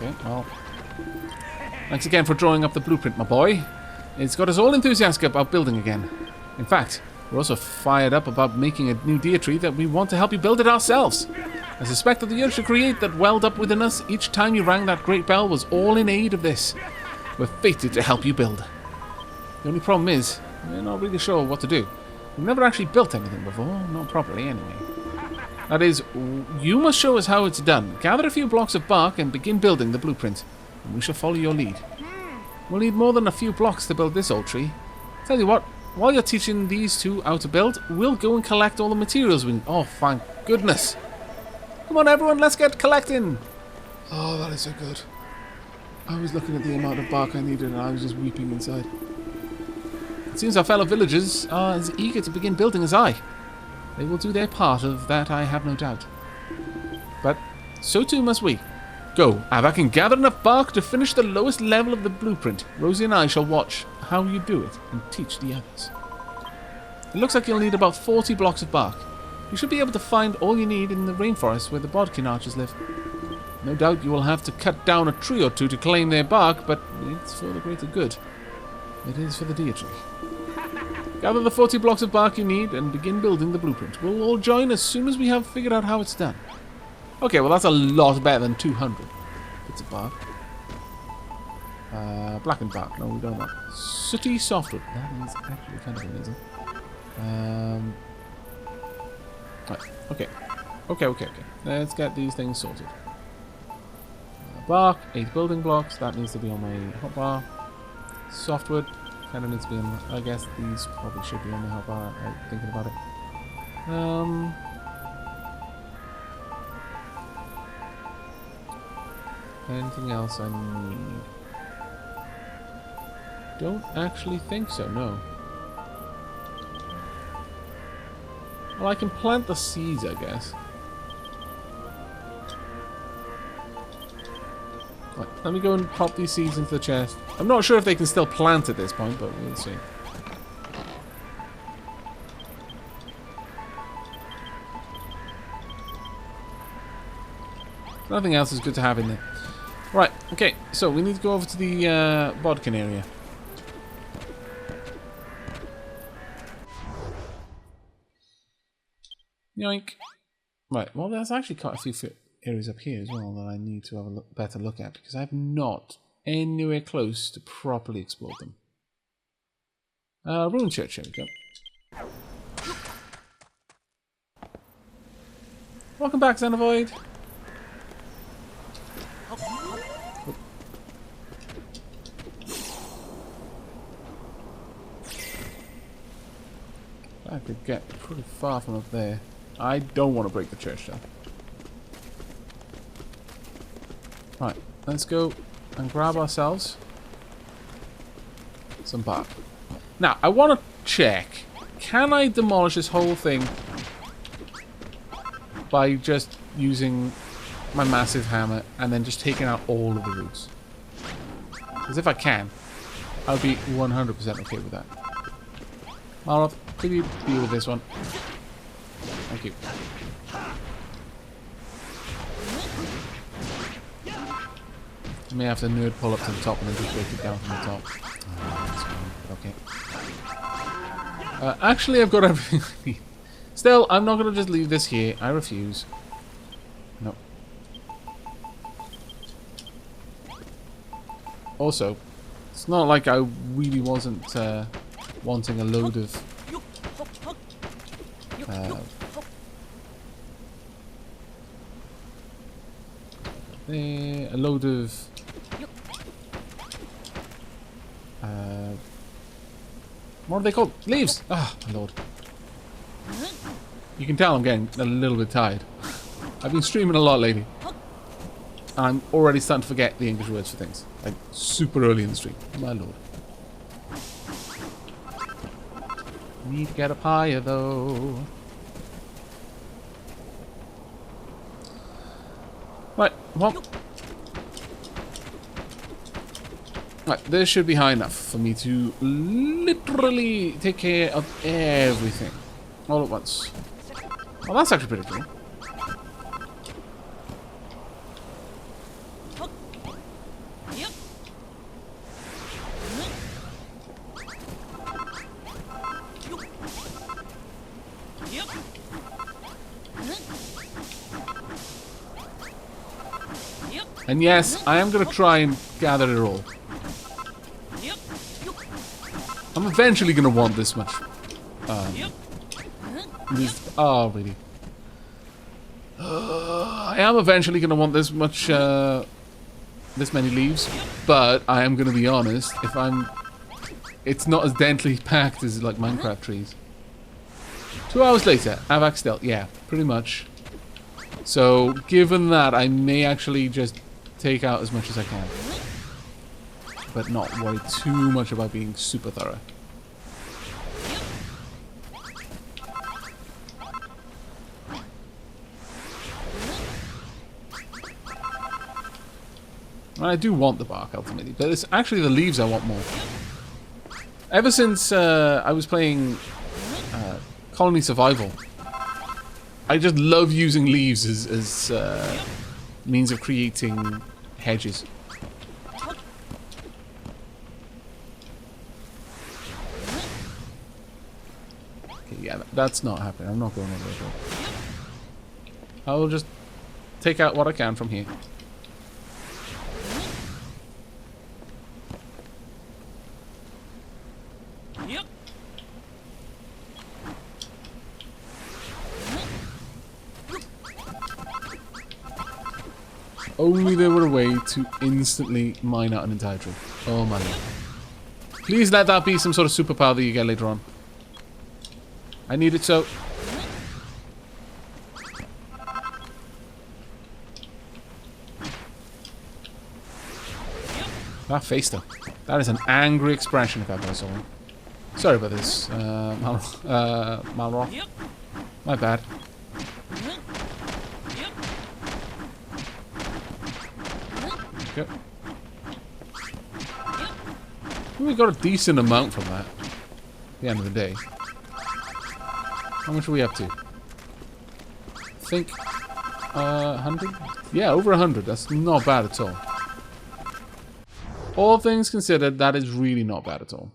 Okay, well... Thanks again for drawing up the blueprint, my boy. It's got us all enthusiastic about building again. In fact, we're also fired up about making a new Dietree that we want to help you build it ourselves. I suspect that the urge to create that welled up within us each time you rang that great bell was all in aid of this. We're fated to help you build. The only problem is, we're not really sure what to do. We've never actually built anything before, not properly anyway. That is, you must show us how it's done. Gather a few blocks of bark and begin building the blueprint, and we shall follow your lead. We'll need more than a few blocks to build this old tree. Tell you what, while you're teaching these two how to build, we'll go and collect all the materials we need. Oh, thank goodness. Come on, everyone, let's get collecting. Oh, that is so good. I was looking at the amount of bark I needed and I was just weeping inside. It seems our fellow villagers are as eager to begin building as I. They will do their part of that, I have no doubt. But so too must we. Go, Aavak, and gather enough bark to finish the lowest level of the blueprint. Rosie and I shall watch how you do it and teach the others. It looks like you'll need about 40 blocks of bark. You should be able to find all you need in the rainforest where the bodkin archers live. No doubt you will have to cut down a tree or two to claim their bark, but it's for the greater good. It is for the Dietree. Gather the 40 blocks of bark you need and begin building the blueprint. We'll all join as soon as we have figured out how it's done. Okay, well that's a lot better than 200 bits of bark. Blackened bark. No, we don't want that. Sooty softwood. That is actually kind of amazing. Right. Okay. Let's get these things sorted. Bark, 8 building blocks. That needs to be on my hotbar. Softwood. Kind of needs to be on. I guess these probably should be on the hotbar. Thinking about it. Anything else I need? Don't actually think so, no. Well, I can plant the seeds, I guess. Right, let me go and pop these seeds into the chest. I'm not sure if they can still plant at this point, but we'll see. Nothing else is good to have in there. Right, okay, so we need to go over to the bodkin area. Yoink. Right, well there's actually quite a few areas up here as well that I need to have a better look at, because I have not anywhere close to properly explore them. Ruined church, here we go. Welcome back, Xenovoid. I could get pretty far from up there. I don't want to break the church down. Right, let's go and grab ourselves some bark. Now, I want to check. Can I demolish this whole thing by just using my massive hammer and then just taking out all of the roots? Because if I can, I'll be 100% okay with that. Malroth, could you deal with this one? Thank you. I may have to nerd pull up to the top and then just break it down from the top. Oh, that's fine, but okay. Actually, I've got everything I need. Still, I'm not going to just leave this here. I refuse. No. Also, it's not like I really wasn't wanting a load of what are they called? Leaves! Ah, my lord. You can tell I'm getting a little bit tired. I've been streaming a lot lately. And I'm already starting to forget the English words for things. Like, super early in the stream. My lord. Need to get up higher, though. Right, well. Right, this should be high enough for me to literally take care of everything. All at once. Well, that's actually pretty cool. And yes, I am going to try and gather it all. I'm eventually going to want this much. Oh, really? I am eventually going to want this much, this many leaves. But I am going to be honest, it's not as densely packed as like Minecraft trees. 2 hours later, Aavak still. Yeah, pretty much. So, given that, I may actually just take out as much as I can. But not worry too much about being super thorough. I do want the bark, ultimately. But it's actually the leaves I want more. Ever since I was playing Colony Survival, I just love using leaves as means of creating hedges. Okay, yeah, that's not happening. I'm not going over there. I will just take out what I can from here. Only there were a way to instantly mine out an entire tree. Oh my god. Please let that be some sort of superpower that you get later on. I need it so. That face though. That is an angry expression if I've ever saw one. Sorry about this, Malroth. My bad. Okay. We got a decent amount from that. At the end of the day. How much are we up to? I think 100? Yeah, over 100. That's not bad at all. All things considered, that is really not bad at all.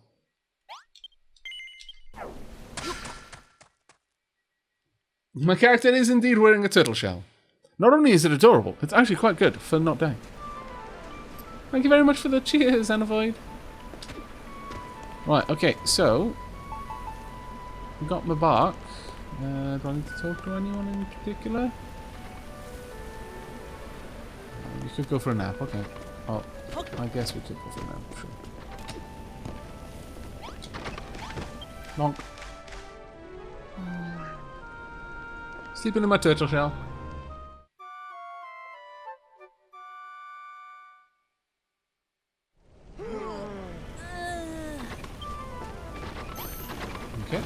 My character is indeed wearing a turtle shell. Not only is it adorable, it's actually quite good for not dying. Thank you very much for the cheers, Anavoid. Right, okay, so got my bark. Do I need to talk to anyone in particular? You could go for a nap, okay. Oh, I guess we could go for a nap, sure. Bonk. Sleeping in my turtle shell. Okay.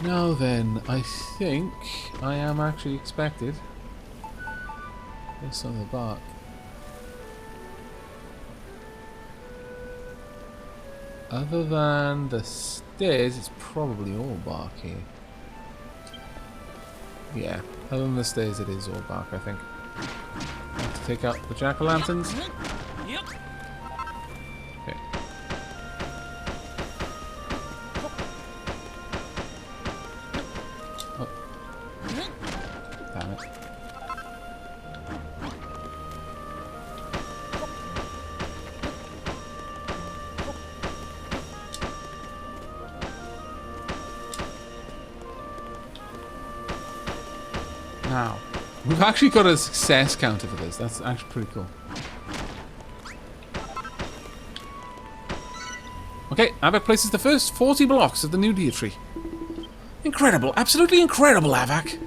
Now then, I think I am actually expected. This on the bark. Other than the stairs, it's probably all bark here. Yeah, other than the stairs, it is all bark, I think. I have to take out the jack-o'-lanterns. Okay. Oh. Damn it. Now, we've actually got a success counter for this. That's actually pretty cool. Okay, Aavak places the first 40 blocks of the new Dietree. Incredible, absolutely incredible, Aavak.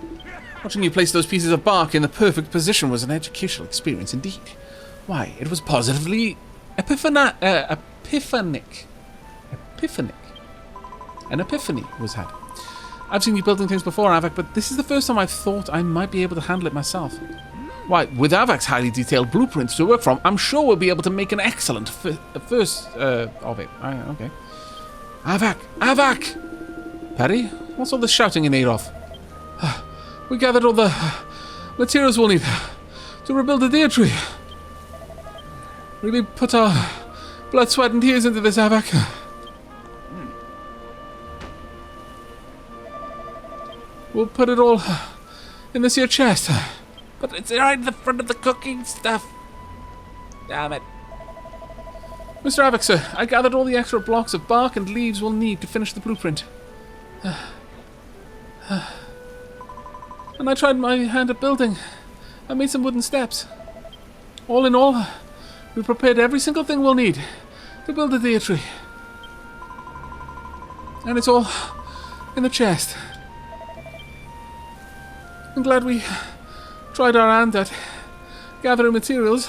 Watching you place those pieces of bark in the perfect position was an educational experience indeed. Why, it was positively epiphanic. An epiphany was had. I've seen you building things before, Aavak, but this is the first time I've thought I might be able to handle it myself. Why, with Aavak's highly detailed blueprints to work from, I'm sure we'll be able to make an excellent first of it. Okay. Aavak! Aavak! Paddy, what's all this shouting in aid of? We gathered all the materials we'll need to rebuild the Dietree. Really put our blood, sweat, and tears into this, Aavak. We'll put it all in this here chest. But it's right in the front of the cooking stuff. Damn it. Mr. Aavak, sir, I gathered all the extra blocks of bark and leaves we'll need to finish the blueprint. And I tried my hand at building. I made some wooden steps. All in all, we prepared every single thing we'll need to build the Dietree. And it's all in the chest. I'm glad we tried our hand at gathering materials.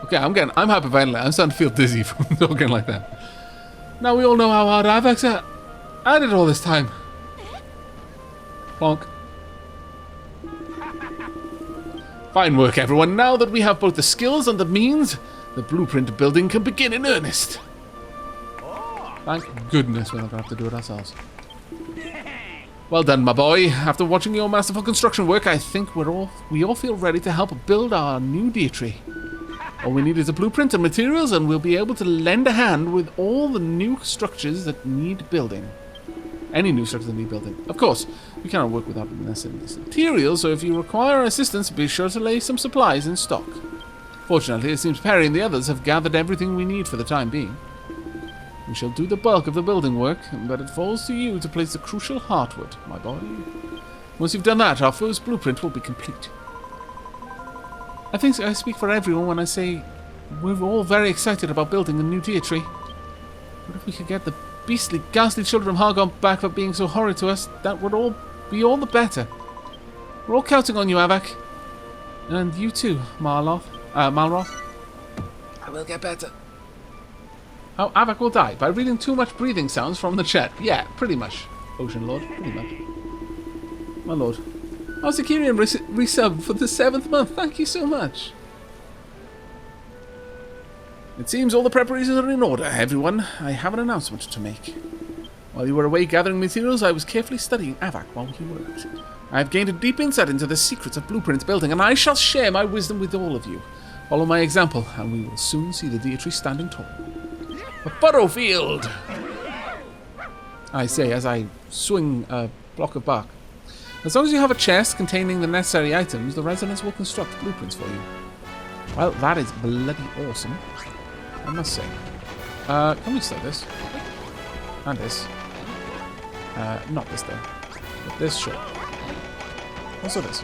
Okay, I'm hyperventilating. I'm starting to feel dizzy from talking like that. Now we all know how hard Aavak's at it all this time. Plonk. Fine work, everyone. Now that we have both the skills and the means, the blueprint building can begin in earnest. Thank goodness we're not going to have to do it ourselves. Well done, my boy. After watching your masterful construction work, I think we all feel ready to help build our new Dietree. All we need is a blueprint and materials, and we'll be able to lend a hand with all the new structures that need building. Any new structures that need building. Of course, we cannot work without the necessary materials, so if you require assistance, be sure to lay some supplies in stock. Fortunately, it seems Perry and the others have gathered everything we need for the time being. We shall do the bulk of the building work, but it falls to you to place the crucial heartwood, my boy. Once you've done that, our first blueprint will be complete. I think I speak for everyone when I say we're all very excited about building a new Dietree. What if we could get the beastly, ghastly Children of Hargon back for being so horrid to us? That would all be all the better. We're all counting on you, Aavak. And you too, Malroth. I will get better. Oh, Aavak will die by reading too much breathing sounds from the chat. Yeah, pretty much. Ocean Lord, pretty much. My lord. Oh, Zakirian resubbed for the 7th month. Thank you so much. It seems all the preparations are in order, everyone. I have an announcement to make. While you were away gathering materials, I was carefully studying Aavak while he worked. I have gained a deep insight into the secrets of blueprint building, and I shall share my wisdom with all of you. Follow my example, and we will soon see the Dietree standing tall. A Furrowfield! I say as I swing a block of bark. As long as you have a chest containing the necessary items, the residents will construct blueprints for you. Well, that is bloody awesome, I must say. Can we start this? And this. Not this though. But this, sure. Also this.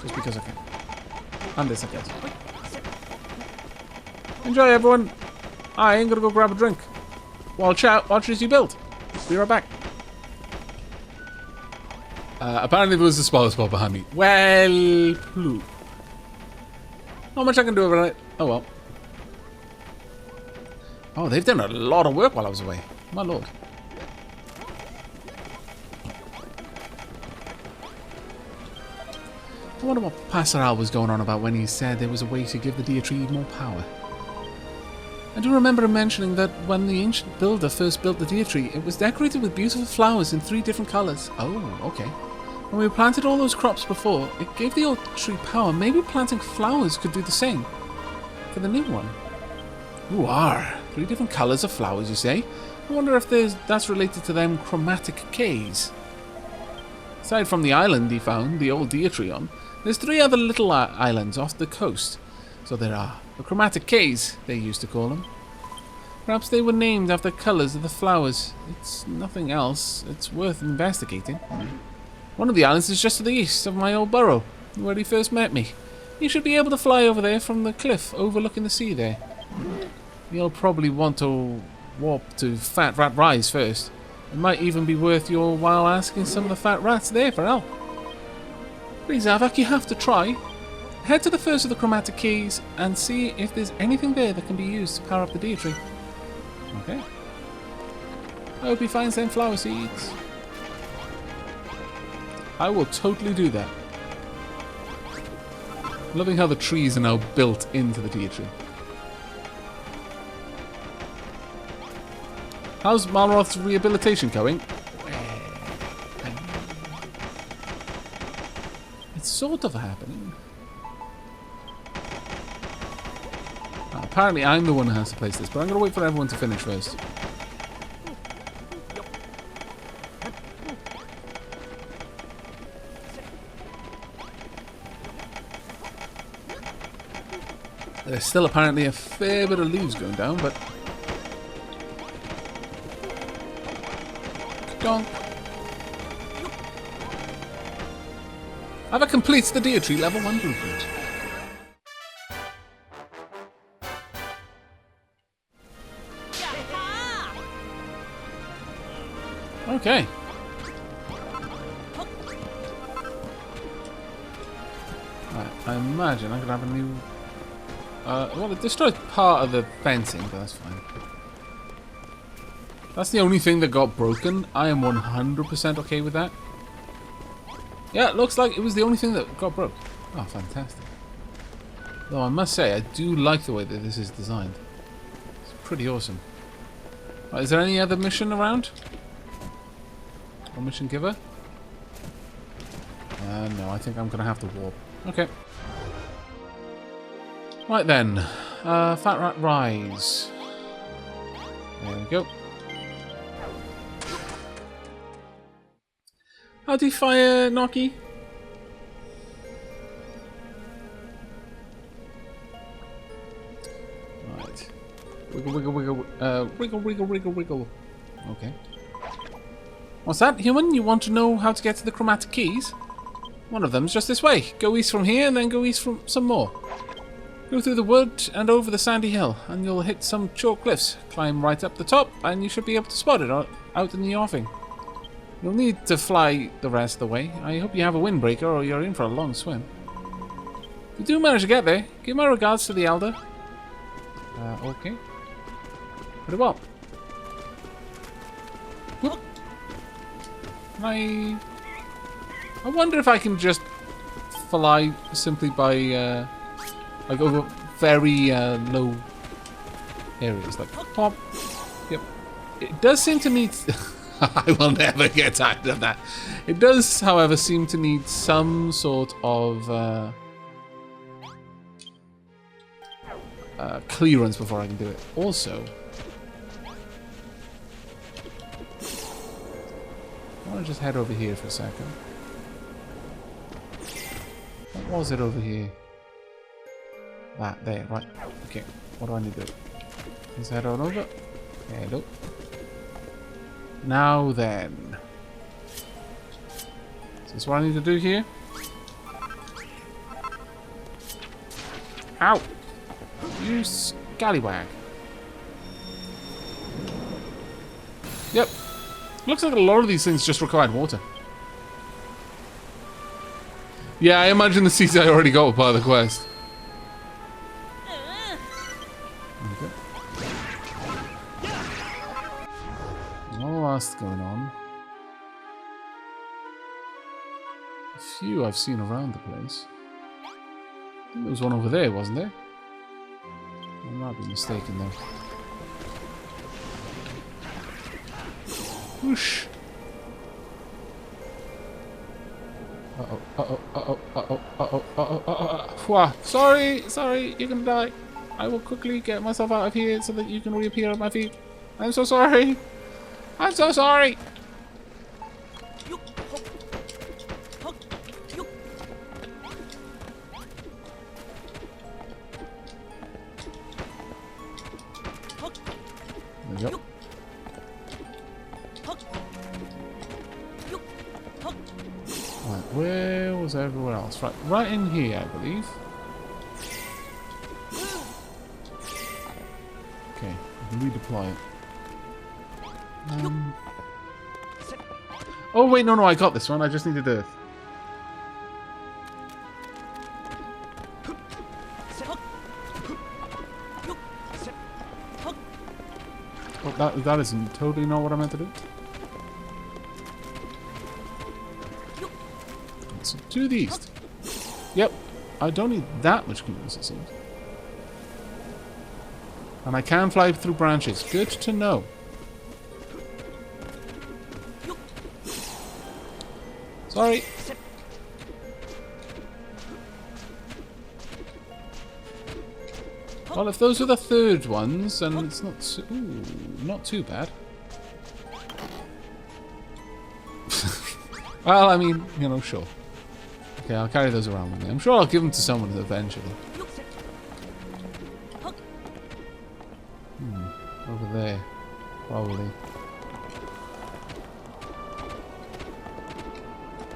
Just because I can. And this, I guess. Enjoy, everyone! I ain't gonna go grab a drink. Watch as you build. Be right back. Apparently there was a spoiler spot behind me. Well, ploop. Not much I can do about it. Oh well. Oh, they've done a lot of work while I was away. My lord. I wonder what Pastor Al was going on about when he said there was a way to give the Dietree more power. I do remember him mentioning that when the ancient builder first built the Dietree, it was decorated with beautiful flowers in 3 different colours. Oh, okay. When we planted all those crops before, it gave the old tree power. Maybe planting flowers could do the same for the new one. Ooh, 3 different colours of flowers, you say? I wonder if that's related to them chromatic Ks. Aside from the island he found the old Dietree on, there's 3 other little islands off the coast. So there are. The chromatic Ks, they used to call them. Perhaps they were named after colours of the flowers. It's nothing else. It's worth investigating. One of the islands is just to the east of my old burrow, where he first met me. You should be able to fly over there from the cliff overlooking the sea there. You'll probably want to warp to Fat Rat Rise first. It might even be worth your while asking some of the fat rats there for help. Please, Aavak, you have to try. Head to the first of the chromatic keys and see if there's anything there that can be used to power up the Dietree. Okay. I hope he finds them flower seeds. I will totally do that. Loving how the trees are now built into the Dietree. How's Malroth's rehabilitation going? It's sort of happening. Apparently I'm the one who has to place this, but I'm going to wait for everyone to finish first. There's still apparently a fair bit of leaves going down, but... Donk. Aavak completes the Dietree level 1 blueprint. Okay. Right, I imagine I could have a new... well, it destroyed part of the fencing, but that's fine. That's the only thing that got broken. I am 100% okay with that. Yeah, it looks like it was the only thing that got broke. Oh, fantastic. Though I must say, I do like the way that this is designed. It's pretty awesome. Right, is there any other mission around? Or mission giver? No, I think I'm going to have to warp. Okay. Right then. Fat Rat Rise. There we go. How do you fire Noki? Right. Wiggle, wiggle, wiggle. Wiggle, wiggle, wiggle, wiggle. Okay. What's that, human? You want to know how to get to the chromatic keys? One of them's just this way. Go east from here and then go east from some more. Go through the wood and over the sandy hill and you'll hit some chalk cliffs. Climb right up the top and you should be able to spot it out in the offing. You'll need to fly the rest of the way. I hope you have a windbreaker or you're in for a long swim. If you do manage to get there, give my regards to the Elder. Okay. Pretty well. Whoop. I wonder if I can just fly simply by, like over very low areas. Like, pop. Yep. It does seem to need... I will never get tired of that. It does, however, seem to need some sort of clearance before I can do it. Also, I want to just head over here for a second. What was it over here? That, there, right. Okay, what do I need to do? Let's head on over. Hello. Now then. Is this what I need to do here? Ow! You scallywag. Yep. Looks like a lot of these things just required water. Yeah, I imagine the seeds I already got were part of the quest. Going on. A few I've seen around the place. I think there was one over there, wasn't there? I might be mistaken though. Whoosh! Uh-oh, uh-oh, uh-oh, uh-oh, uh-oh, uh-oh, uh-oh, uh-oh. Sorry, sorry, you're gonna die. I will quickly get myself out of here so that you can reappear at my feet. I'm so sorry. I'm so sorry! There we go. Right, where was everyone else? Right in here, I believe. Okay, I can redeploy it. Oh wait, no, I got this one. I just needed Earth. Oh, that is totally not what I meant to do. So to the east. Yep, I don't need that much clearance, it seems. And I can fly through branches. Good to know. Sorry. Well, if those are the third ones, then it's not too bad. Well, I mean, you know, sure. Okay, I'll carry those around with me. I'm sure I'll give them to someone eventually. Over there. Probably.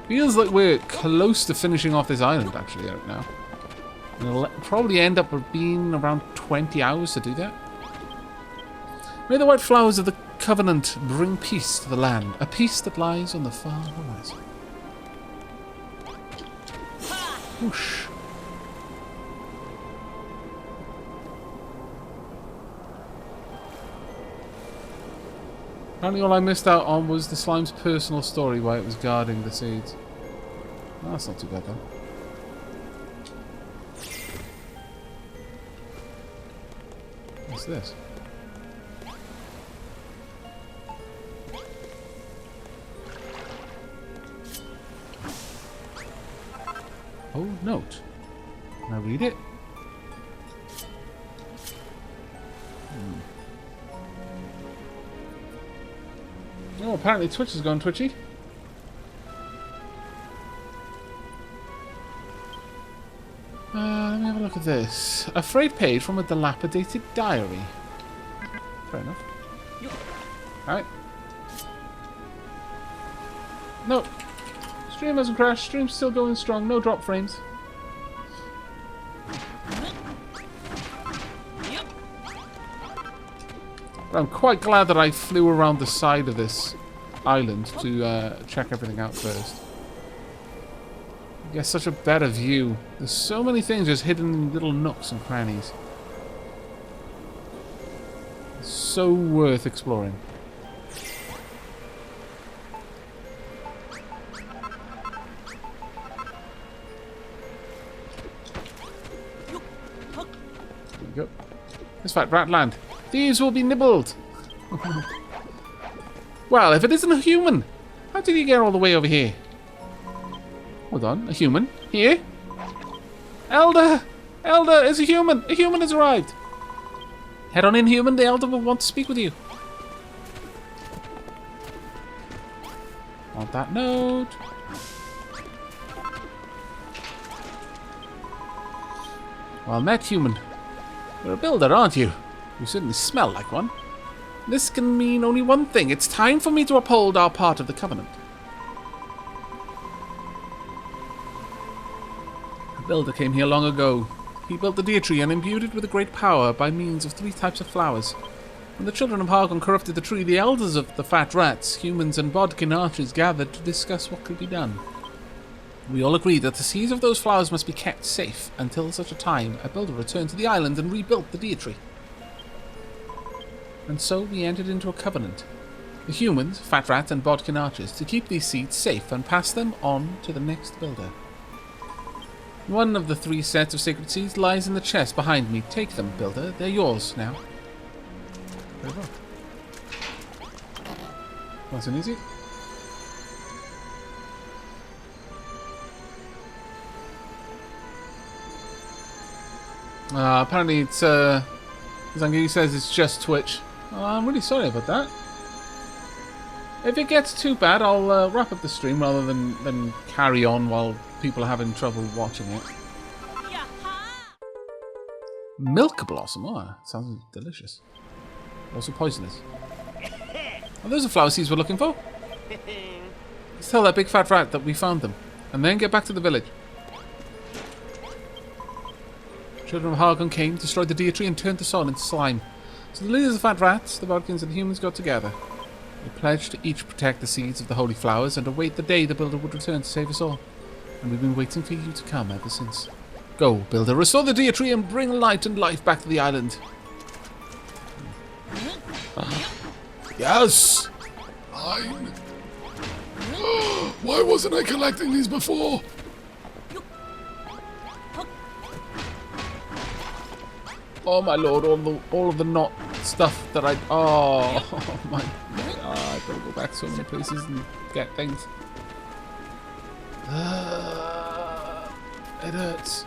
Feels like we're close to finishing off this island, actually, right now. And it'll probably end up being around 20 hours to do that. May the white flowers of the Covenant bring peace to the land. A peace that lies on the far horizon. Whoosh. Apparently all I missed out on was the slime's personal story while it was guarding the seeds. Oh, that's not too bad then. What's this? Oh, note. Can I read it? Oh, apparently Twitch has gone twitchy. Let me have a look at this. A frayed page from a dilapidated diary. Fair enough. Alright. No. Stream hasn't crashed. Stream's still going strong. No drop frames. But I'm quite glad that I flew around the side of this island to check everything out first. Get such a better view. There's so many things just hidden in little nooks and crannies. It's so worth exploring. There we go. This fat rat land. Thieves will be nibbled. Well, if it isn't a human, how did he get all the way over here? Hold on, a human? Here? Elder! Elder, it's a human! A human has arrived! Head on in, human. The Elder will want to speak with you. On that note... Well met, human. You're a builder, aren't you? You certainly smell like one. This can mean only one thing. It's time for me to uphold our part of the Covenant. A builder came here long ago. He built the Dietree and imbued it with a great power by means of 3 types of flowers. When the Children of Hargon corrupted the tree, the elders of the fat rats, humans and bodkin archers gathered to discuss what could be done. We all agreed that the seeds of those flowers must be kept safe until such a time a builder returned to the island and rebuilt the Dietree. And so we entered into a covenant. The humans, fat rat and bodkin archers, to keep these seeds safe and pass them on to the next builder. One of the 3 sets of sacred seeds lies in the chest behind me. Take them, builder. They're yours now. Very well. Nice and easy. Apparently it's, Zangi says it's just Twitch. Oh, I'm really sorry about that. If it gets too bad, I'll wrap up the stream rather than carry on while people are having trouble watching it. Milk blossom, oh, that sounds delicious. Also poisonous. Are those the flower seeds we're looking for? Let's tell that big fat rat that we found them, and then get back to the village. Children of Hargon came, destroyed the Dietree, and turned the soil into slime. So the leaders of the fat rats, the bodkins, and the humans got together. They pledged to each protect the seeds of the holy flowers and await the day the builder would return to save us all. And we've been waiting for you to come ever since. Go, builder, restore the Dietree and bring light and life back to the island. Yes! Fine. Why wasn't I collecting these before? Oh my lord, all of the not stuff that I... Oh my... I gotta go back to so many places and get things. It hurts.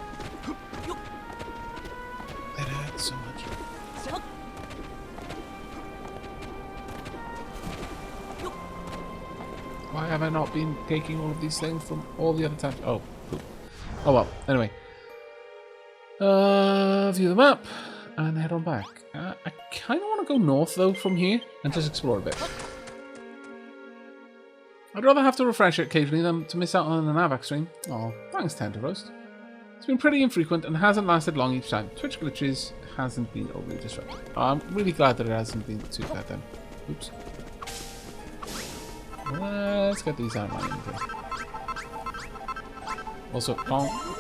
It hurts so much. Why have I not been taking all of these things from all the other times? Oh, poop. Oh well, anyway. View the map and head on back. I kind of want to go north, though, from here and just explore a bit. I'd rather have to refresh it occasionally than to miss out on an Aavak stream. Oh, thanks, Tender Roast. It's been pretty infrequent and hasn't lasted long each time. Twitch glitches hasn't been overly disruptive. Oh, I'm really glad that it hasn't been too bad then. Oops. Let's get these out of my inventory. Also, oh.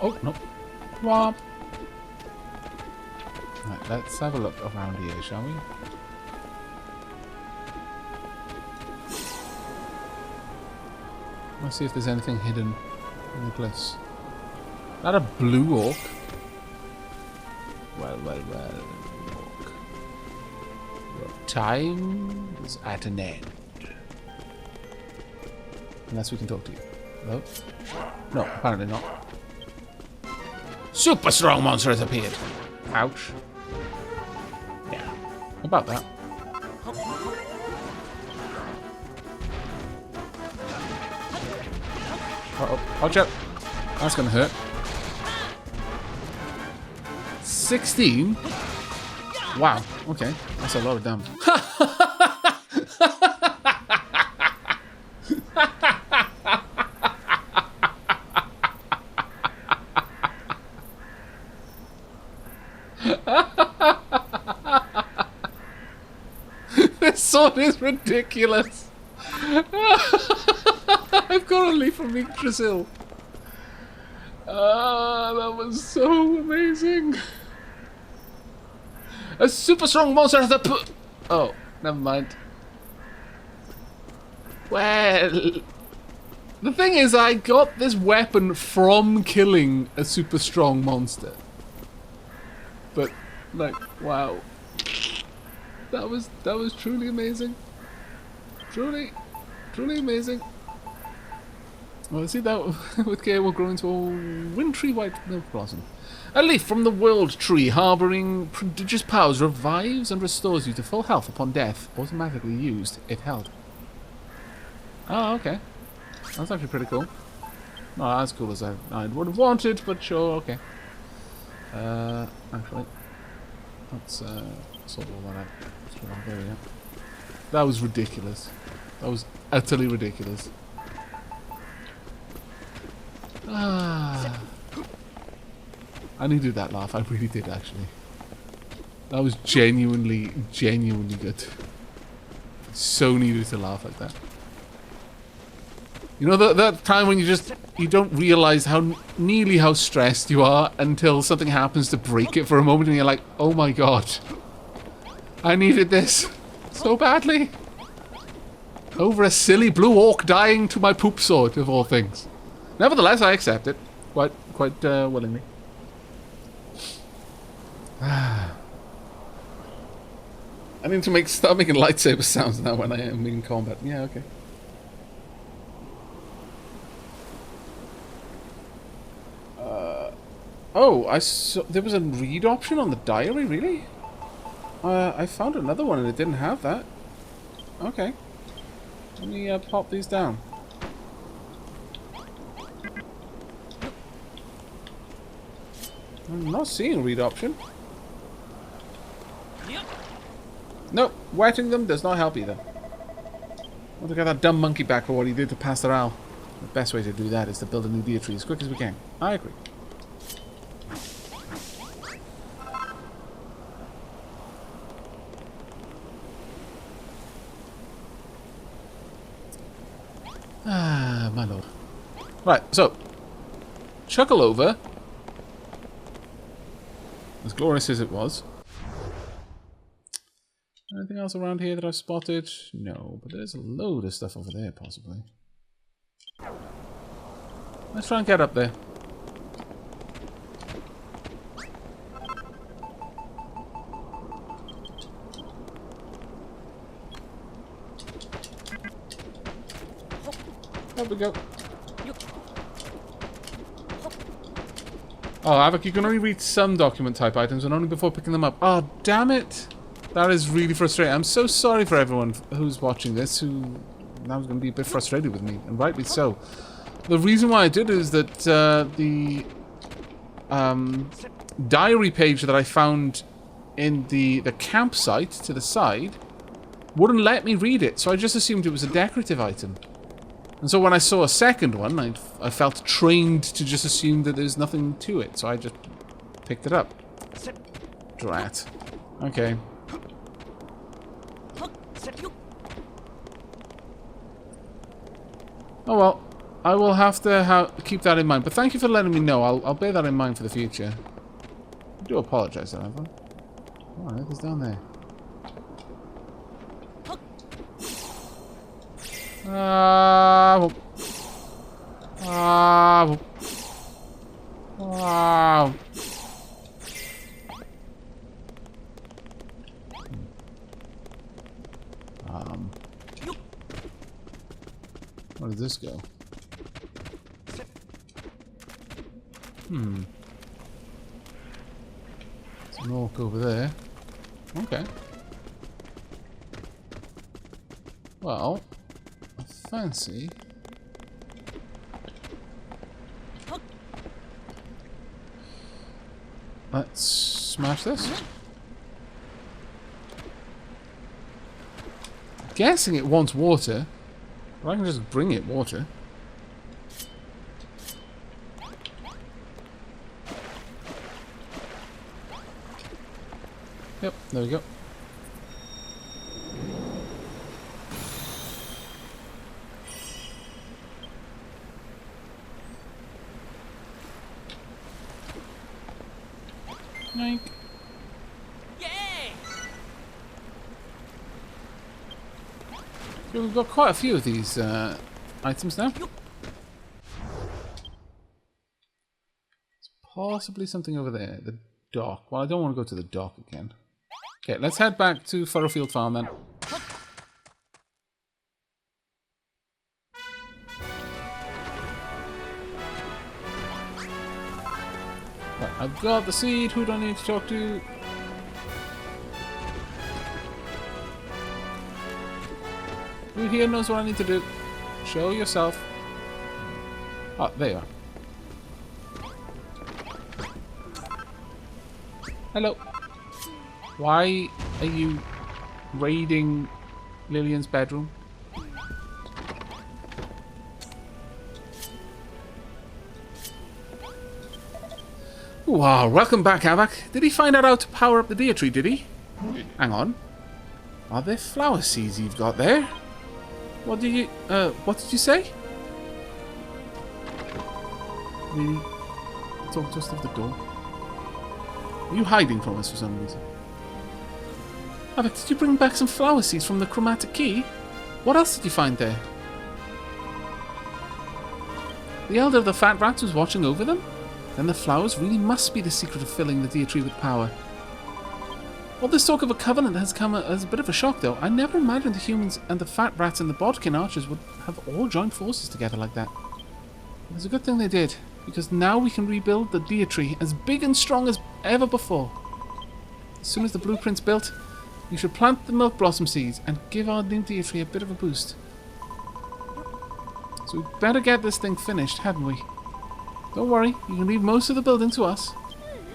Oh, no. Womp. Right, let's have a look around here, shall we? Let's see if there's anything hidden in the cliffs. Is that a blue orc? Well, orc. Your time is at an end. Unless we can talk to you. Hello? No, apparently not. Super strong monster has appeared. Ouch. Yeah. About that. Uh-oh. Watch out. That's gonna hurt. 16? Wow. Okay. That's a lot of damage. This sword is ridiculous. I've got a leaf from Yggdrasil. That was so amazing. A super strong monster has a oh, never mind. Well, the thing is, I got this weapon from killing a super strong monster. But, like, wow. That was truly amazing. Truly amazing. Well, see that with care will grow into a wintry white milk blossom. A leaf from the world tree harboring prodigious powers revives and restores you to full health upon death, automatically used if held. Oh, okay. That's actually pretty cool. Not as cool as I would have wanted, but sure, okay. Actually, let's sort all that out. There we go. That was ridiculous. That was utterly ridiculous. Ah. I needed that laugh. I really did, actually. That was genuinely good. So needed to laugh like that. You know that time when you don't realize nearly how stressed you are until something happens to break it for a moment and you're like, oh my god. I needed this so badly. Over a silly blue orc dying to my poop sword, of all things. Nevertheless, I accept it. Quite willingly. I need to start making lightsaber sounds now when I am in combat. Yeah, okay. Oh, I saw there was a read option on the diary, really? I found another one and it didn't have that. Okay. Let me pop these down. I'm not seeing a read option. Nope, wetting them does not help either. I want to get that dumb monkey back for what he did to Pastor Al. The best way to do that is to build a new Dietree as quick as we can. I agree. Ah, my lord. Right, so chuckle over. As glorious as it was. Anything else around here that I've spotted? No, but there's a load of stuff over there, possibly. Let's try and get up there. There we go. Oh, Aavak, you can only read some document type items and only before picking them up. Oh, damn it. That is really frustrating. I'm so sorry for everyone who's watching this who now he's going to be a bit frustrated with me, and rightly so. The reason why I did is that the diary page that I found in the campsite to the side wouldn't let me read it, so I just assumed it was a decorative item. And so when I saw a second one, I felt trained to just assume that there's nothing to it, so I just picked it up. Drat. Okay. Oh well, I will have to keep that in mind. But thank you for letting me know. I'll bear that in mind for the future. I do apologize, however. What on earth is down there? Wow. Where did this go? There's an orc over there. Okay. Well, I fancy... Let's smash this. I'm guessing it wants water. But I can just bring it water. Yep, there we go. Yoink. Yay! So we've got quite a few of these items now. There's possibly something over there. The dock. Well, I don't want to go to the dock again. Okay, let's head back to Furrowfield Farm then. Right, I've got the seed. Who do I need to talk to? Who here knows what I need to do? Show yourself. Ah, there you are. Hello. Why are you raiding Lillian's bedroom? Wow, welcome back, Aavak. Did he find out how to power up the Dietree, did he? Hang on. Are there flower seeds you've got there? What did you say? Really? Talk just off the door. Are you hiding from us for some reason? Aavak, did you bring back some flower seeds from the chromatic key? What else did you find there? The elder of the fat rats was watching over them? Then the flowers really must be the secret of filling the Dietree with power. All this talk of a covenant has come as a bit of a shock, though. I never imagined the humans and the fat rats and the bodkin archers would have all joined forces together like that. It's a good thing they did, because now we can rebuild the Dietree as big and strong as ever before. As soon as the blueprint's built, we should plant the milk blossom seeds and give our new Dietree a bit of a boost. So we'd better get this thing finished, hadn't we? Don't worry, you can leave most of the building to us.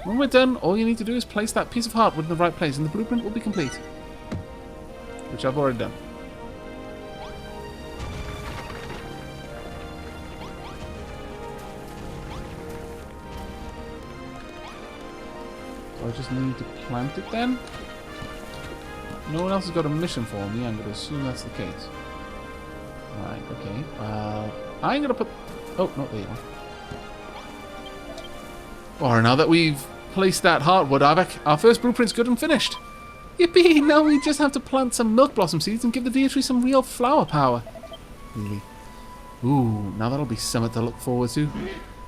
When we're done, all you need to do is place that piece of heartwood in the right place and the blueprint will be complete. Which I've already done. So I just need to plant it then? No one else has got a mission for me, I'm going to assume that's the case. Right, okay. I'm going to put... Oh, no, there you are. Or now that we've placed that heartwood, Aavak, our first blueprint's good and finished. Yippee! Now we just have to plant some milk blossom seeds and give the Dietree some real flower power. Really? Ooh, now that'll be something to look forward to.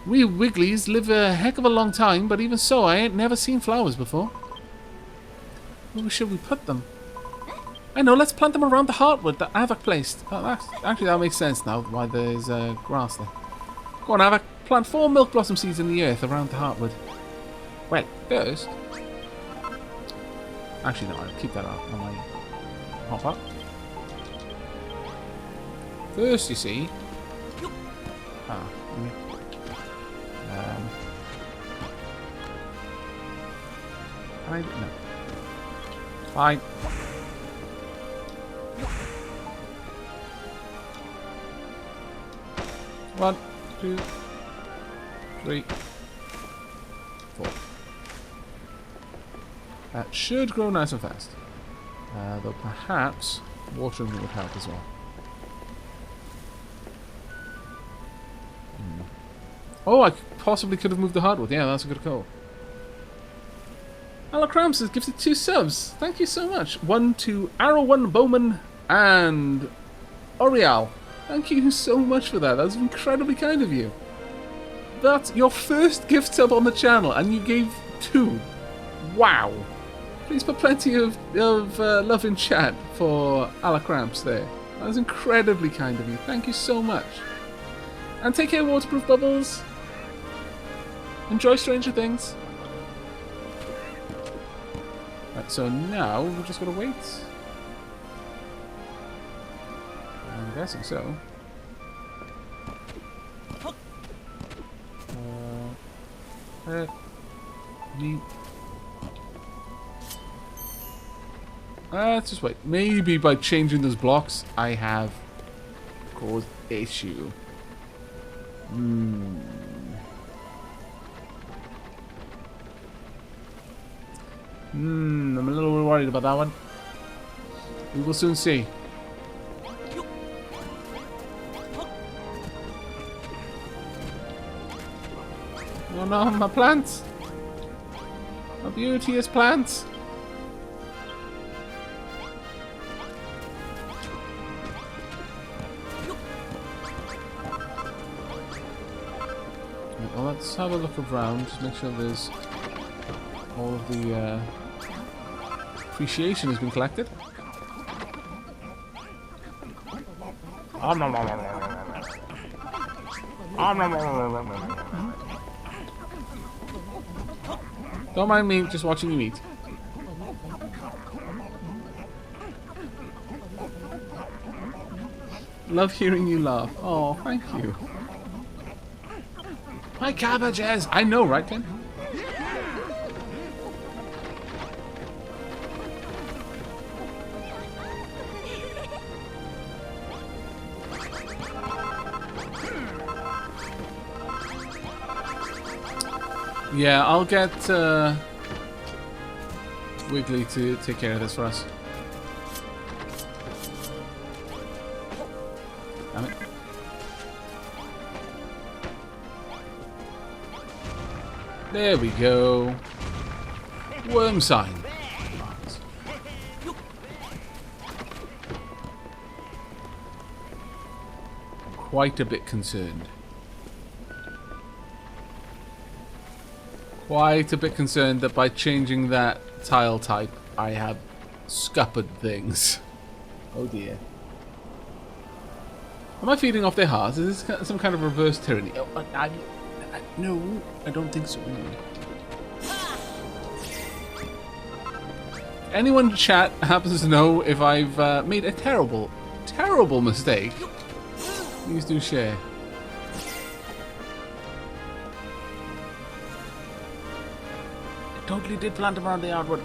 We Wigglies live a heck of a long time, but even so, I ain't never seen flowers before. Where should we put them? I know, let's plant them around the heartwood that Aavak placed. Oh, actually, that makes sense now, why there's grass there. Go on, Aavak. Plant 4 milk blossom seeds in the earth around the heartwood. Well, first... Actually, no, I'll keep that on my hopper. First, you see... Ah, no. Fine. 1, 2, 3, 4. That should grow nice and fast. Though perhaps watering would help as well. Oh, I possibly could have moved the hardwood. Yeah, that's a good call. Alacramps has gifted 2 subs. Thank you so much. 1 to Arrow1 Bowman and Oriel. Thank you so much for that. That was incredibly kind of you. That's your first gift sub on the channel, and you gave 2. Wow. Please put plenty of love in chat for Alacramps there. That was incredibly kind of you. Thank you so much. And take care, Waterproof Bubbles. Enjoy Stranger Things. Right, so now we've just got to wait. I'm guessing so. Let's just wait. Maybe by changing those blocks, I have caused issue. I'm a little worried about that one. We will soon see. Oh no, my plants! My beauteous plants! Well, let's have a look around, just make sure there's all of the appreciation has been collected. Don't mind me just watching you eat. Love hearing you laugh. Oh, thank you. My cabbages! I know, right, Clint? Yeah, I'll get Wiggly to take care of this for us. Damn it. There we go. Worm sign. Quite a bit concerned. Quite a bit concerned that by changing that tile type, I have scuppered things. Oh dear. Am I feeding off their hearts? Is this some kind of reverse tyranny? Oh, no, I don't think so. Anyone in chat happens to know if I've made a terrible, terrible mistake, please do share. I totally did plant them around the hardwood.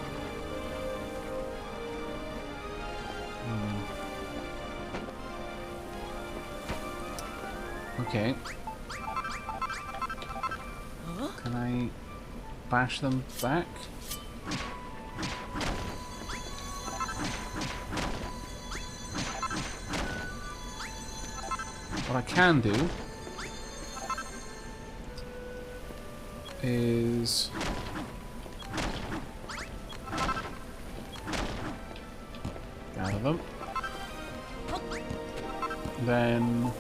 Okay. Can I bash them back? What I can do is gather them, then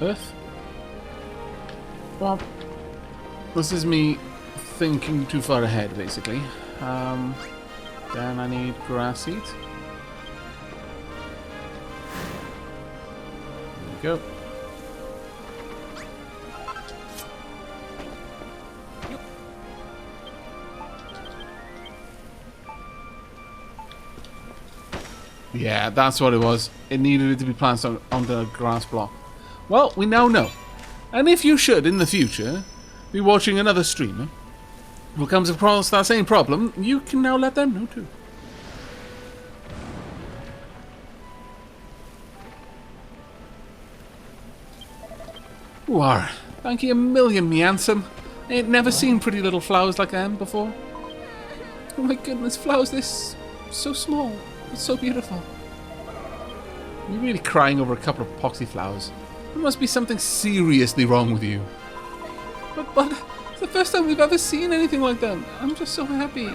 earth. Well, this is me thinking too far ahead, basically. Then I need grass seed. There we go. Yeah, that's what it was. It needed to be planted onto a grass block. Well, we now know. And if you should, in the future, be watching another streamer who comes across that same problem, you can now let them know too. War, thank you a million, me handsome. I ain't never seen pretty little flowers like them before. Oh my goodness, flowers this so small, but so beautiful. You're really crying over a couple of poxy flowers. There must be something seriously wrong with you. But it's the first time we've ever seen anything like that. I'm just so happy.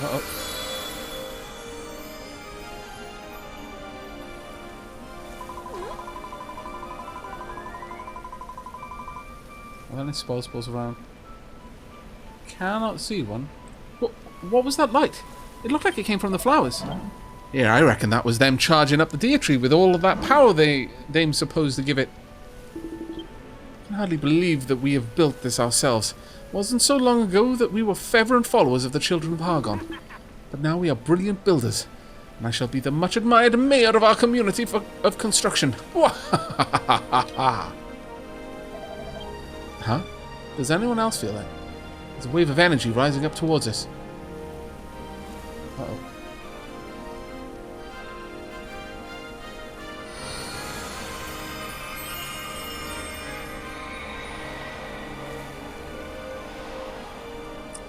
Uh-oh. Are there any spells around? Cannot see one. What was that light? It looked like it came from the flowers. Yeah, I reckon that was them charging up the Dietree with all of that power they're supposed to give it. I can hardly believe that we have built this ourselves. It wasn't so long ago that we were fervent followers of the Children of Hargon. But now we are brilliant builders, and I shall be the much admired mayor of our community of construction. Huh? Does anyone else feel that? There's a wave of energy rising up towards us. Uh-oh.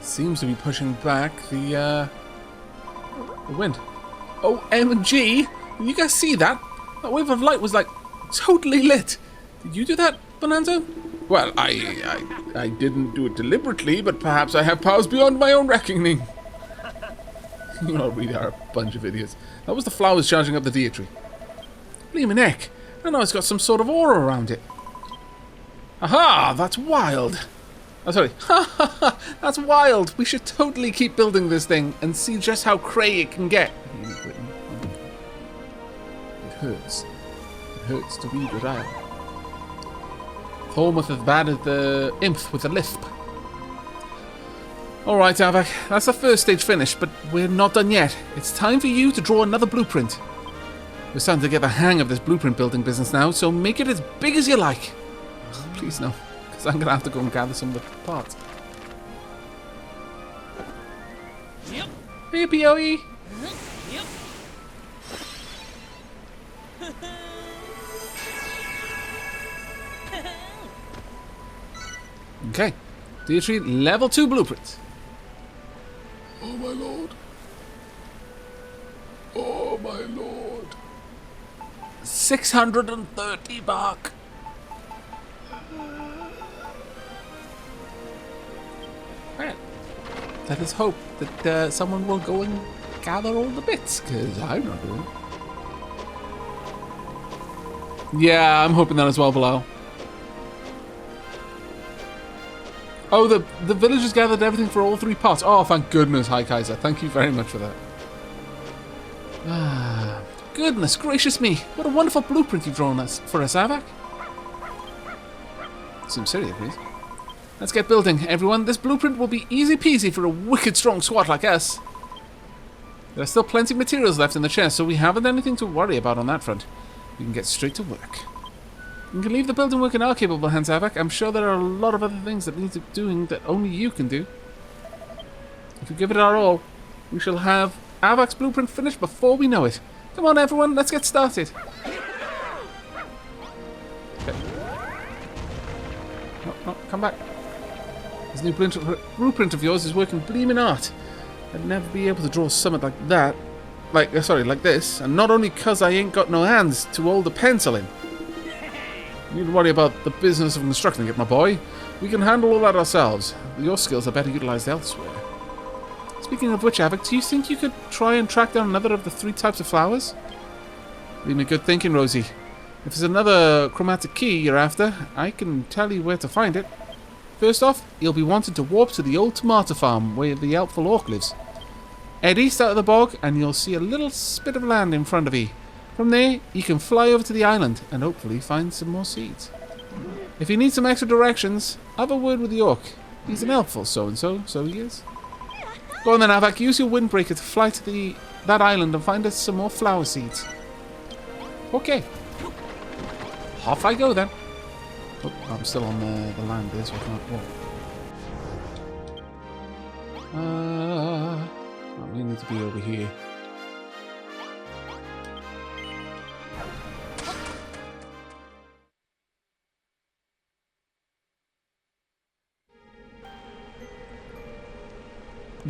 Seems to be pushing back the wind. OMG! Did you guys see that? That wave of light was like totally lit. Did you do that, Bonanza? Well, I didn't do it deliberately, but perhaps I have powers beyond my own reckoning. You all really are a bunch of idiots. That was the flowers charging up the Dietree. Bleemin' heck. I know it's got some sort of aura around it. Aha! That's wild. Oh, sorry. That's wild. We should totally keep building this thing and see just how cray it can get. It hurts. It hurts to read what I am. Almost as bad as the imp with the lisp. Alright, Aavak, that's the first stage finished, but we're not done yet. It's time for you to draw another blueprint. We're starting to get the hang of this blueprint building business now, so make it as big as you like. Please no, because I'm going to have to go and gather some of the parts. Yep. Hey, P.O.E. Yep. Okay, Dietree, level 2 blueprint. Oh, my lord. Oh, my lord. 630 bark. Well, let us hope that someone will go and gather all the bits, because I'm not doing it. Yeah, I'm hoping that as well, Bilal. Oh, the villagers gathered everything for all 3 parts. Oh, thank goodness. Hi, Kaiser. Thank you very much for that. Ah, goodness gracious me. What a wonderful blueprint you've drawn for us, Aavak. Seems silly, please. Let's get building, everyone. This blueprint will be easy peasy for a wicked strong squad like us. There are still plenty of materials left in the chest, so we haven't anything to worry about on that front. We can get straight to work. You can leave the building work in our capable hands, Aavak. I'm sure there are a lot of other things that need doing that only you can do. If we give it our all, we shall have Aavak's blueprint finished before we know it. Come on, everyone, let's get started. Okay. No, come back. This new blueprint of yours is working bleeming art. I'd never be able to draw something like that. Like this. And not only 'cause I ain't got no hands to hold a pencil in. You needn't worry about the business of constructing it, my boy. We can handle all that ourselves. Your skills are better utilized elsewhere. Speaking of which, Aavak, do you think you could try and track down another of the 3 types of flowers? Leave me good thinking, Rosie. If there's another chromatic key you're after, I can tell you where to find it. First off, you'll be wanting to warp to the old tomato farm where the helpful orc lives. Head east out of the bog and you'll see a little spit of land in front of you. From there, you can fly over to the island and hopefully find some more seeds. If you need some extra directions, have a word with the orc. He's an helpful so-and-so, so he is. Go on then, Aavak. Use your windbreaker to fly to that island and find us some more flower seeds. Okay. Off I go then. Oh, I'm still on the land there, so I can't walk. We need to be over here.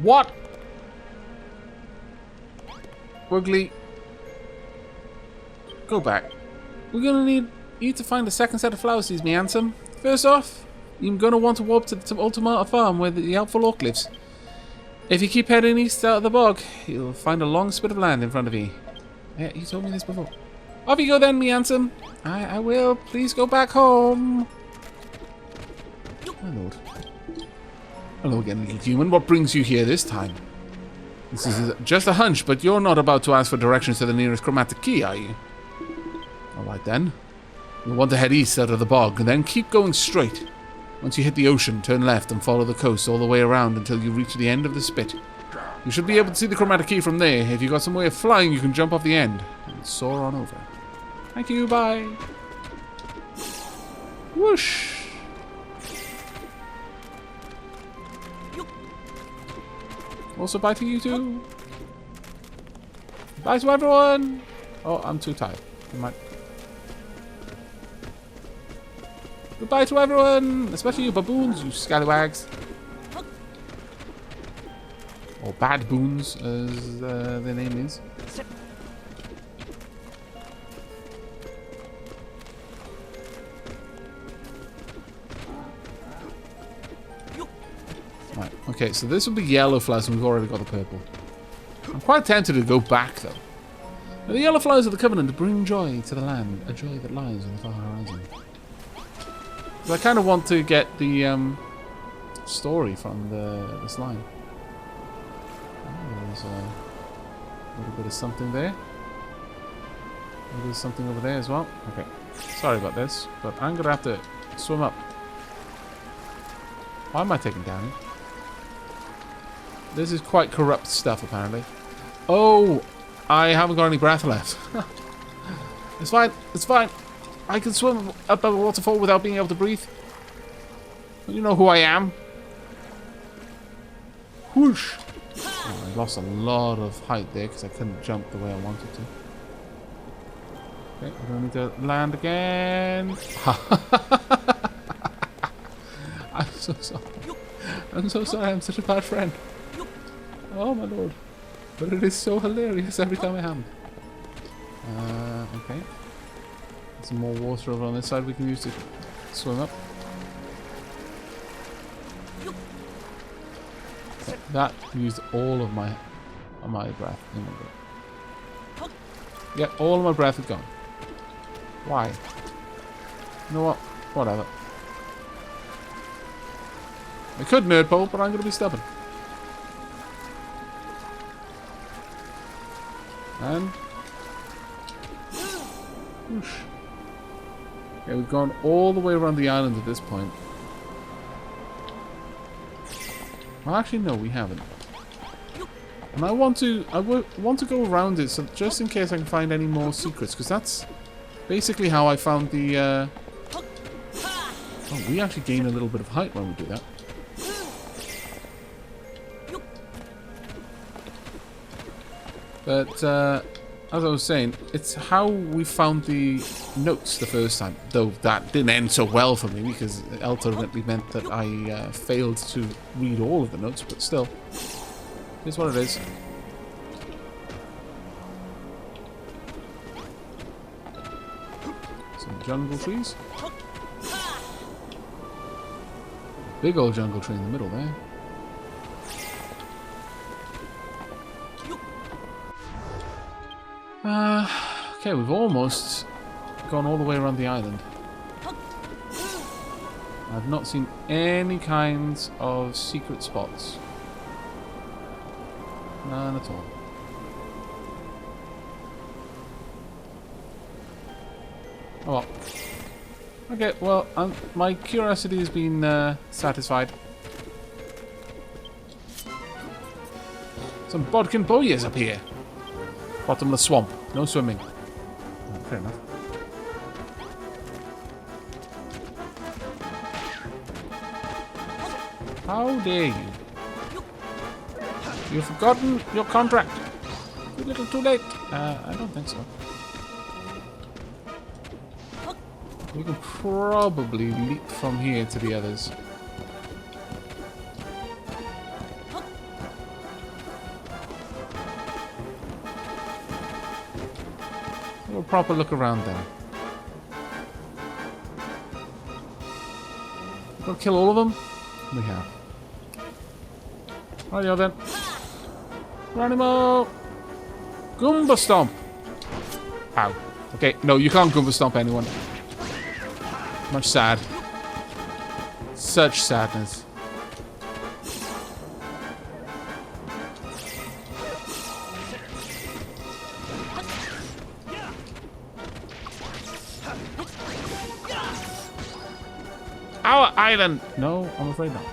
What? Wiggly. Go back. We're gonna need you to find a second set of flower seeds, me handsome. First off, you're gonna want to warp to the Ultimata farm where the helpful orc lives. If you keep heading east out of the bog, you'll find a long spit of land in front of you. Yeah, you told me this before. Off you go then, me handsome. I will. Please go back home. My lord. Hello again, little human. What brings you here this time? This is just a hunch, but you're not about to ask for directions to the nearest chromatic key, are you? Alright then. You'll want to head east out of the bog, and then keep going straight. Once you hit the ocean, turn left and follow the coast all the way around until you reach the end of the spit. You should be able to see the chromatic key from there. If you've got some way of flying, you can jump off the end and soar on over. Thank you, bye. Whoosh. Also bye to you too. Bye to everyone. Oh, I'm too tired. Goodbye to everyone, especially you baboons, you scallywags. Or badboons, as their name is. Right, okay, so this will be yellow flowers and we've already got the purple. I'm quite tempted to go back though. Now, the yellow flowers of the covenant bring joy to the land, a joy that lies on the far horizon. I kind of want to get the story from this line. Oh, there's a little bit of something there. There's something over there as well. Okay, sorry about this, but I'm gonna have to swim up. Why am I taking damage? This is quite corrupt stuff, apparently. Oh, I haven't got any breath left. It's fine. It's fine. I can swim up a waterfall without being able to breathe. You know who I am. Whoosh. Oh, I lost a lot of height there because I couldn't jump the way I wanted to. Okay, I don't need to land again. I'm so sorry. I'm so sorry. I'm such a bad friend. Oh my lord. But it is so hilarious every time I ham. Okay. Some more water over on this side we can use to swim up. Okay, that used all of my breath. Yeah, all of my breath is gone. Why? You know what? Whatever. I could nerd pole, but I'm going to be stubborn. And whoosh. Okay, we've gone all the way around the island at this point. Well, actually, no, we haven't. And I want to go around it, so just in case I can find any more secrets, because that's basically how I found the. Oh, we actually gain a little bit of height when we do that. But as I was saying, it's how we found the notes the first time. Though that didn't end so well for me because it ultimately meant that I failed to read all of the notes. But still, here's what it is. Some jungle trees. Big old jungle tree in the middle there. Okay, we've almost gone all the way around the island. I've not seen any kinds of secret spots. None at all. Oh well. Okay, well, my curiosity has been satisfied. Some bodkin bowyers up here. Bottomless swamp. No swimming. Oh, fair enough. How dare you? You've forgotten your contract. Too little, too late. I don't think so. We can probably leap from here to the others. Have a proper look around then. We'll kill all of them? We have. Rightio then. Ranimo! Goomba Stomp! Ow. Okay, no, you can't Goomba Stomp anyone. Much sad. Such sadness. Our island! No, I'm afraid not.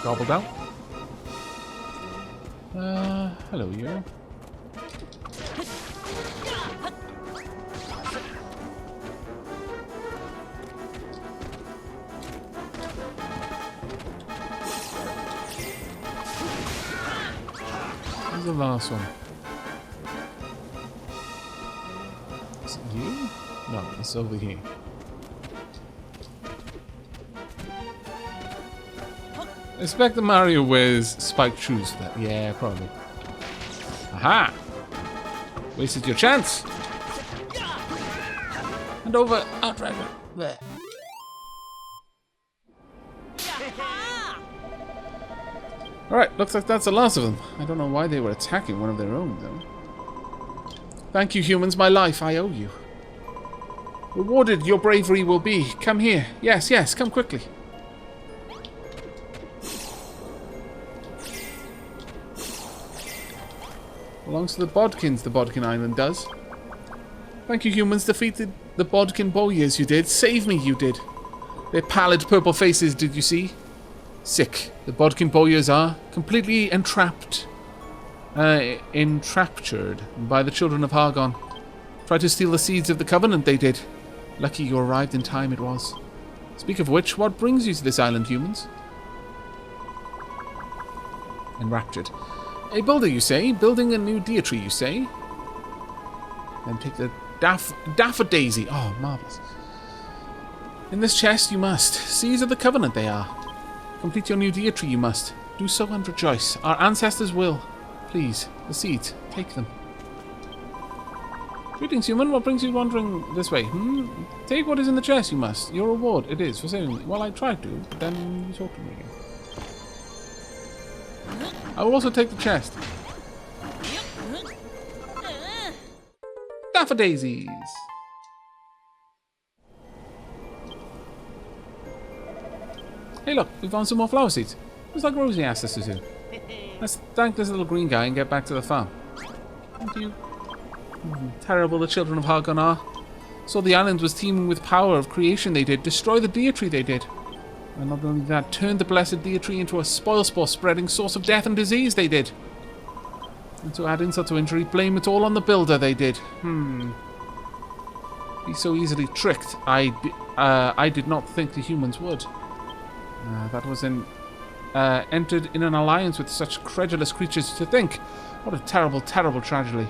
Gobbled out. Hello, you. Where's the last one? Is it you? No, it's over here. I expect that Mario wears spiked shoes for that. Yeah, probably. Aha! Wasted your chance! Hand over, Outrider. There. Alright, looks like that's the last of them. I don't know why they were attacking one of their own, though. Thank you, humans. My life, I owe you. Rewarded your bravery will be. Come here. Yes, yes, come quickly. Belongs to the Bodkins, the Bodkin Island does. Thank you, humans. Defeated the Bodkin bowyers, you did. Save me, you did. Their pallid purple faces, did you see? Sick. The Bodkin bowyers are completely entraptured by the Children of Hargon. Tried to steal the seeds of the Covenant, they did. Lucky you arrived in time, it was. Speak of which, what brings you to this island, humans? Enraptured. A builder, you say? Building a new Dietree, you say? Then take the daffodilly. Oh, marvellous. In this chest you must. Seeds of the Covenant they are. Complete your new Dietree you must. Do so and rejoice. Our ancestors will. Please, the seeds. Take them. Greetings, human. What brings you wandering this way? Take what is in the chest you must. Your reward, it is, for saving me. Well, I tried to, but then you talked to me again. I will also take the chest. Daffodillies. Hey look, we found some more flower seeds. Just like Rosie asked us to do. Let's thank this little green guy and get back to the farm. Thank you. Terrible the Children of Hargon are. So the island was teeming with power of creation they did. Destroy the Dietree they did. And not only that, turned the blessed Dietree into a spoilsport spreading source of death and disease, they did. And to add insult to injury, blame it all on the builder, they did. Be so easily tricked. I did not think the humans would. That was entered in an alliance with such credulous creatures to think. What a terrible, terrible tragedy.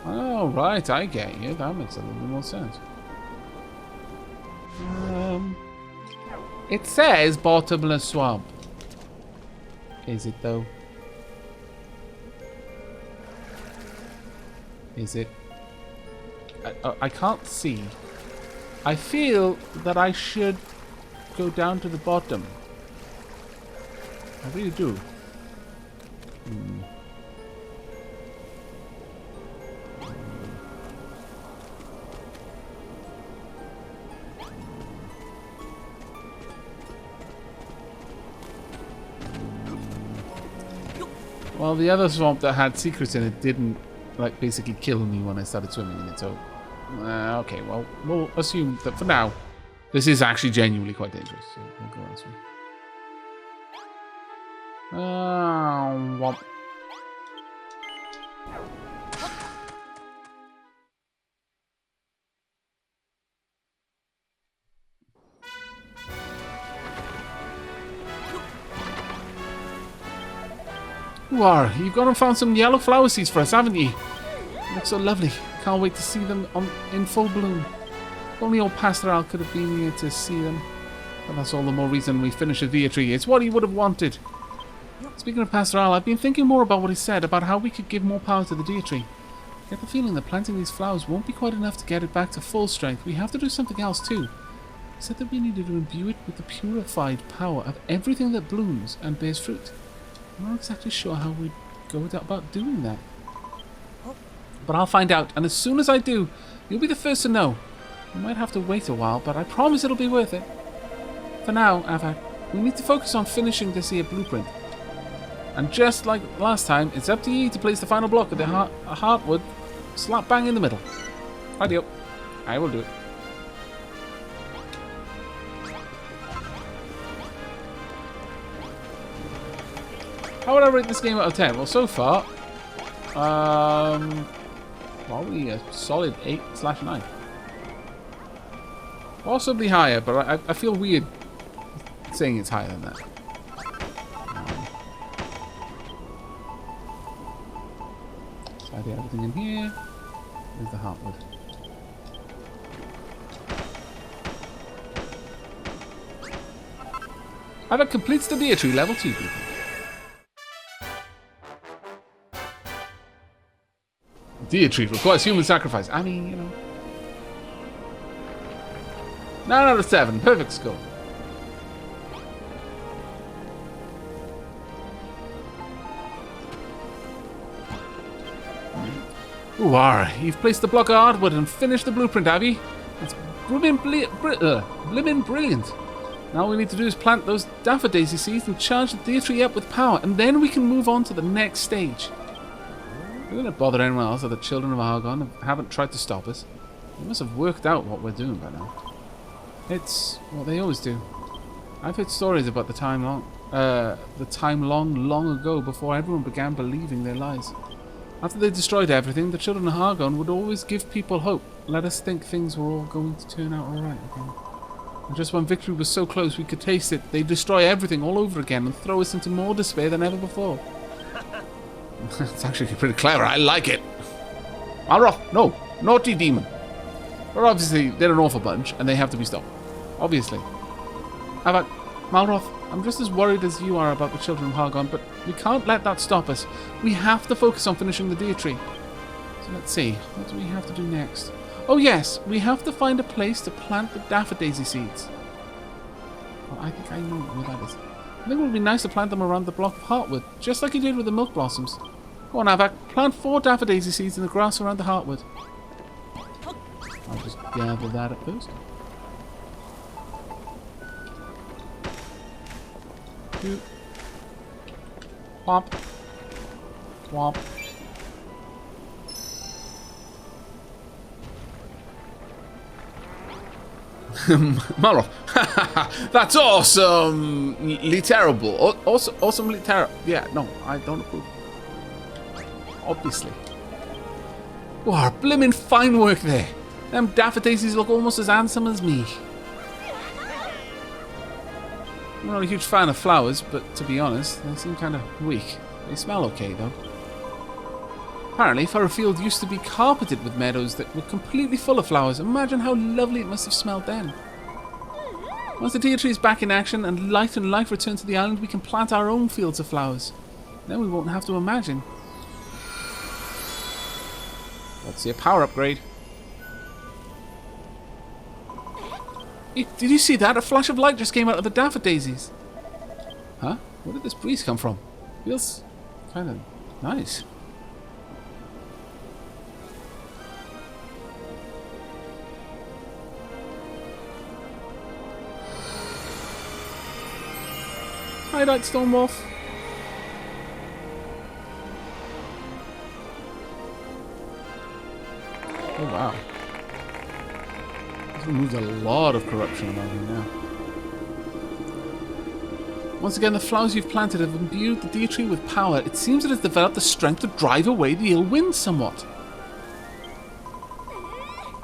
Oh, right, I get you. That makes a little bit more sense. It says bottomless swamp. Is it though? Is it? I can't see. I feel that I should go down to the bottom. I really do. Well, the other swamp that had secrets in it didn't, like, basically kill me when I started swimming in it, so... okay, well, we'll assume that for now, this is actually genuinely quite dangerous, so we'll go elsewhere. Womp. You've gone and found some yellow flower seeds for us, haven't you? They look so lovely. Can't wait to see them in full bloom. If only old Pastoral could have been here to see them. But that's all the more reason we finish with Dietree. It's what he would have wanted. Speaking of Pastoral, I've been thinking more about what he said about how we could give more power to the Dietree. I get the feeling that planting these flowers won't be quite enough to get it back to full strength. We have to do something else too. He said that we needed to imbue it with the purified power of everything that blooms and bears fruit. I'm not exactly sure how we'd go about doing that. But I'll find out, and as soon as I do, you'll be the first to know. You might have to wait a while, but I promise it'll be worth it. For now, Aavak, we need to focus on finishing this here blueprint. And just like last time, it's up to you to place the final block of the heartwood slap bang in the middle. Ideal. I will do it. How would I rate this game out of 10? Well, so far, probably a solid 8/9. Possibly higher, but I feel weird saying it's higher than that. Tidy everything in here. There's the heartwood. Aavak completes the Dietree level 2 people. Dietree requires human sacrifice. I mean, you know. 9 out of 7. Perfect score. You've placed the block of hardwood and finished the blueprint, have you? That's blimmin' brilliant. Now all we need to do is plant those daffodil seeds and charge the Dietree up with power, and then we can move on to the next stage. We wouldn't bother anyone else, or the Children of Hargon haven't tried to stop us. They must have worked out what we're doing by now. It's what they always do. I've heard stories about the time long ago, before everyone began believing their lies. After they destroyed everything, the Children of Hargon would always give people hope, let us think things were all going to turn out alright again. And just when victory was so close we could taste it, they'd destroy everything all over again and throw us into more despair than ever before. It's actually pretty clever, I like it. Malroth, no, naughty demon. But obviously, they're an awful bunch, and they have to be stopped. Obviously. Aavak, Malroth, I'm just as worried as you are about the Children of Hargon, but we can't let that stop us. We have to focus on finishing the Dietree. So let's see, what do we have to do next? Oh yes, we have to find a place to plant the daffodil seeds. Well, I think I know where that is. I think it would be nice to plant them around the block of heartwood, just like you did with the milk blossoms. Go on, Aavak, plant 4 daffodil seeds in the grass around the heartwood. I'll just gather that at first. Two. Womp. Womp. Malroth. That's awesome! Terrible. Awesomely terrible. Yeah, no, I don't approve. Obviously. Wow, blimmin' fine work there. Them daffodils look almost as handsome as me. I'm not a huge fan of flowers, but to be honest, they seem kind of weak. They smell okay, though. Apparently, Furrowfield used to be carpeted with meadows that were completely full of flowers. Imagine how lovely it must have smelled then. Once the Dietree is back in action and light and life return to the island, we can plant our own fields of flowers. Then we won't have to imagine. Let's see a power upgrade. Did you see that? A flash of light just came out of the daffodils. Huh? Where did this breeze come from? Feels kind of nice. Hi, Night Stormwolf. Oh, wow. This removes a lot of corruption around here now. Once again, the flowers you've planted have imbued the Dietree with power. It seems it has developed the strength to drive away the ill wind somewhat.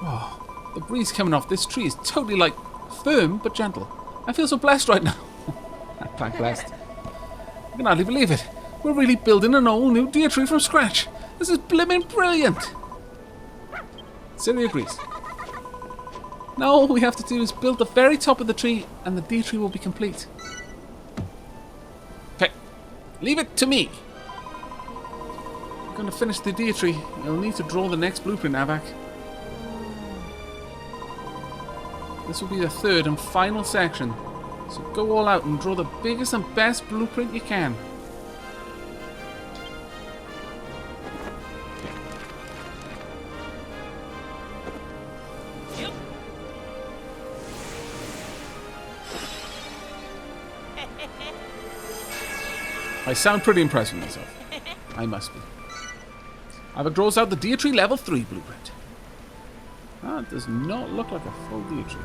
Oh, the breeze coming off this tree is totally, like, firm but gentle. I feel so blessed right now. I'm blessed. I can hardly believe it. We're really building an all new Dietree from scratch. This is blimmin' brilliant. Ciri agrees. Now all we have to do is build the very top of the tree and the Dietree will be complete. Okay, leave it to me. I'm going to finish the Dietree. You'll need to draw the next blueprint, Aavak. This will be the third and final section. So go all out and draw the biggest and best blueprint you can. Yep. I sound pretty impressed with myself. I must be. Aavak draws out the Dietree level 3 blueprint. That does not look like a full Dietree.